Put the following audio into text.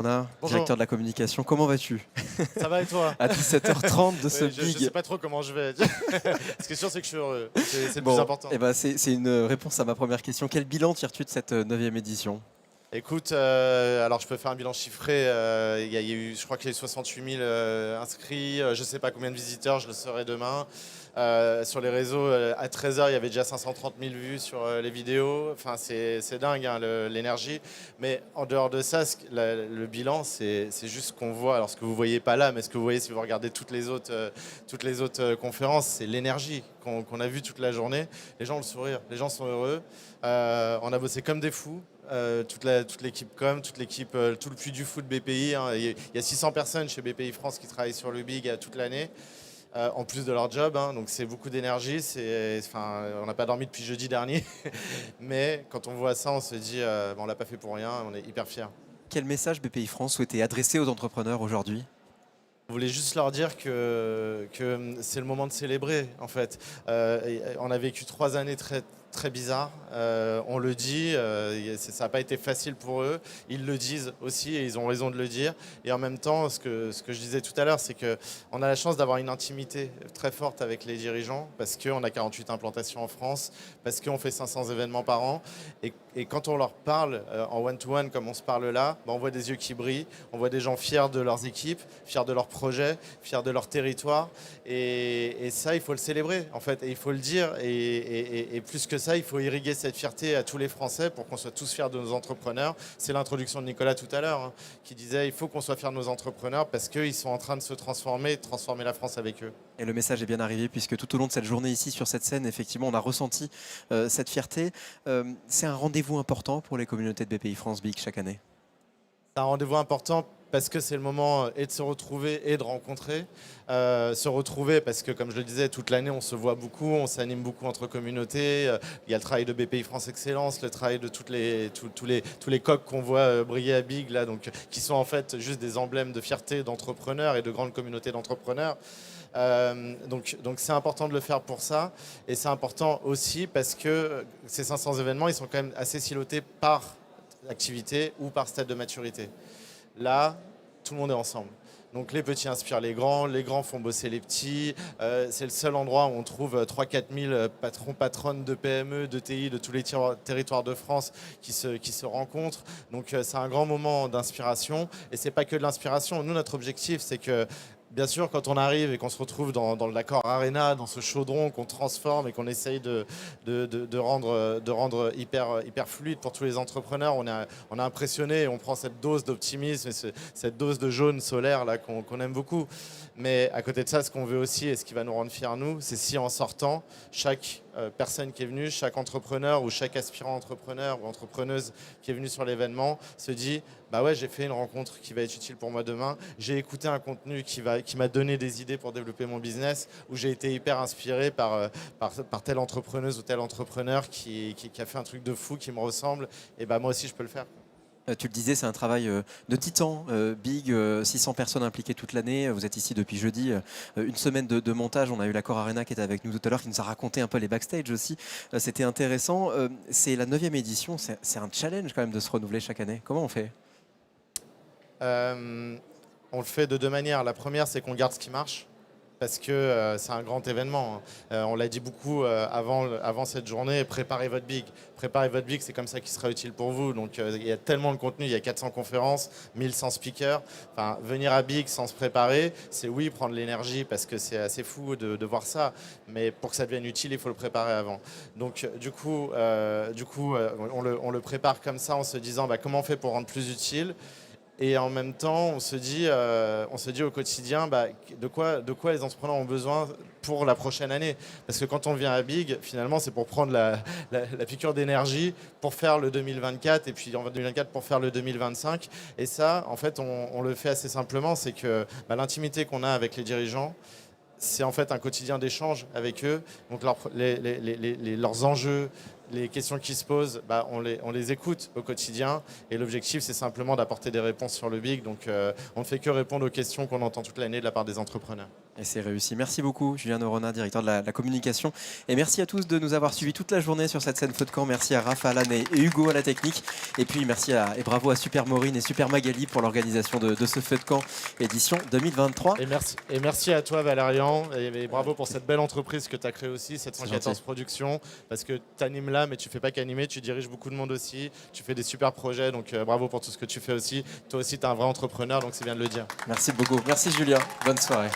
Anna, Bonjour, directeur de la communication, comment vas-tu? ça va et toi? À 17h30 de ce Je big. sais pas trop comment je vais. Ce qui est sûr, c'est que je suis heureux. C'est le plus Bon, important. c'est une réponse à ma première question. Quel bilan tires-tu de cette 9e édition? Écoute, alors je peux faire un bilan chiffré. Il y a eu, je crois qu'il y a eu 68 000 inscrits. Je sais pas combien de visiteurs, je le saurai demain. Sur les réseaux, à 13h, il y avait déjà 530 000 vues sur les vidéos. Enfin, c'est dingue, hein, l'énergie. Mais en dehors de ça, le bilan, c'est juste ce qu'on voit. Alors, ce que vous voyez pas là, mais ce que vous voyez si vous regardez toutes les autres conférences, c'est l'énergie qu'on a vue toute la journée. Les gens ont le sourire, les gens sont heureux. On a bossé comme des fous. Toute l'équipe com, toute l'équipe, tout le Puy du Fou de BPI. Hein. Il y a 600 personnes chez BPI France qui travaillent sur le Big toute l'année, en plus de leur job. Hein. Donc c'est beaucoup d'énergie. Enfin, on n'a pas dormi depuis jeudi dernier. Mais quand on voit ça, on se dit, on l'a pas fait pour rien. On est hyper fiers. Quel message BPI France souhaitait adresser aux entrepreneurs aujourd'hui? On voulait juste leur dire que c'est le moment de célébrer, en fait. On a vécu 3 années très bizarres. On le dit, ça n'a pas été facile pour eux. Ils le disent aussi et ils ont raison de le dire. Et en même temps, ce que je disais tout à l'heure, c'est qu'on a la chance d'avoir une intimité très forte avec les dirigeants parce qu'on a 48 implantations en France, parce qu'on fait 500 événements par an. Et quand on leur parle en one-to-one comme on se parle là, on voit des yeux qui brillent, on voit des gens fiers de leurs équipes, fiers de leurs projets, fiers de leur territoire. Et ça, il faut le célébrer, en fait, et il faut le dire. Et plus que ça, il faut irriguer cette fierté à tous les Français pour qu'on soit tous fiers de nos entrepreneurs. C'est l'introduction de Nicolas tout à l'heure, hein, qui disait il faut qu'on soit fiers de nos entrepreneurs parce qu'ils sont en train de se transformer, de transformer la France avec eux. Et le message est bien arrivé puisque tout au long de cette journée ici sur cette scène, effectivement, on a ressenti cette fierté. C'est un rendez-vous important pour les communautés de BPI France Big chaque année. C'est un rendez-vous important parce que c'est le moment et de se retrouver et de rencontrer. Se retrouver parce que, comme je le disais, toute l'année, on se voit beaucoup, on s'anime beaucoup entre communautés. Il y a le travail de BPI France Excellence, le travail de tous les coqs qu'on voit briller à Big, là, donc, qui sont en fait juste des emblèmes de fierté d'entrepreneurs et de grandes communautés d'entrepreneurs. Donc c'est important de le faire pour ça. Et c'est important aussi parce que ces 500 événements, ils sont quand même assez silotés par activité ou par stade de maturité. Là, tout le monde est ensemble. Donc les petits inspirent les grands font bosser les petits. C'est le seul endroit où on trouve 3-4 000 patrons, patronnes de PME, de TI, de tous les territoires de France qui se rencontrent. Donc c'est un grand moment d'inspiration. Et c'est pas que de l'inspiration. Nous, notre objectif, c'est que bien sûr, quand on arrive et qu'on se retrouve dans l'Accor Arena, dans ce chaudron qu'on transforme et qu'on essaye de rendre hyper fluide pour tous les entrepreneurs, on est impressionné et on prend cette dose d'optimisme et cette dose de jaune solaire là qu'on aime beaucoup. Mais à côté de ça, ce qu'on veut aussi et ce qui va nous rendre fiers, nous, c'est si en sortant, chaque personne qui est venue, chaque entrepreneur ou chaque aspirant entrepreneur ou entrepreneuse qui est venu sur l'événement se dit bah ouais, j'ai fait une rencontre qui va être utile pour moi demain, j'ai écouté un contenu qui m'a donné des idées pour développer mon business, ou j'ai été hyper inspiré par telle entrepreneuse ou tel entrepreneur qui a fait un truc de fou qui me ressemble, et bah moi aussi je peux le faire. Tu le disais, c'est un travail de titan. Big, 600 personnes impliquées toute l'année. Vous êtes ici depuis jeudi. Une semaine de montage. On a eu l'Accor Arena qui était avec nous tout à l'heure, qui nous a raconté un peu les backstage aussi. C'était intéressant. C'est la 9e édition. C'est un challenge quand même de se renouveler chaque année. Comment on fait? On le fait de 2 manières. La première, c'est qu'on garde ce qui marche. Parce que c'est un grand événement. Hein. On l'a dit beaucoup avant cette journée, préparez votre big. Préparez votre big, c'est comme ça qu'il sera utile pour vous. Donc il y a tellement de contenu, il y a 400 conférences, 1100 speakers. Enfin, venir à big sans se préparer, c'est oui, prendre l'énergie parce que c'est assez fou de voir ça. Mais pour que ça devienne utile, il faut le préparer avant. Donc du coup, on le prépare comme ça en se disant bah, comment on fait pour rendre plus utile. Et en même temps, on se dit au quotidien bah, de quoi les entrepreneurs ont besoin pour la prochaine année. Parce que quand on vient à Big, finalement, c'est pour prendre la piqûre d'énergie pour faire le 2024 et puis en 2024 pour faire le 2025. Et ça, en fait, on le fait assez simplement. C'est que bah, l'intimité qu'on a avec les dirigeants, c'est en fait un quotidien d'échange avec eux. Donc leurs enjeux, les questions qui se posent, on les écoute au quotidien. Et l'objectif, c'est simplement d'apporter des réponses sur le big. Donc, on ne fait que répondre aux questions qu'on entend toute l'année de la part des entrepreneurs. Et c'est réussi. Merci beaucoup, Julien Noronha, directeur de la communication. Et merci à tous de nous avoir suivis toute la journée sur cette scène Feu de camp. Merci à Raph, Alan et Hugo à la technique. Et puis merci et bravo à Super Maureen et Super Magali pour l'organisation de ce Feu de camp édition 2023. Et merci à toi, Valérian. Et bravo pour cette belle entreprise que tu as créée aussi, 714 Productions. Parce que tu animes là, mais tu fais pas qu'animer, tu diriges beaucoup de monde aussi. Tu fais des super projets. Donc bravo pour tout ce que tu fais aussi. Toi aussi, tu es un vrai entrepreneur, donc c'est bien de le dire. Merci beaucoup. Merci Julien. Bonne soirée.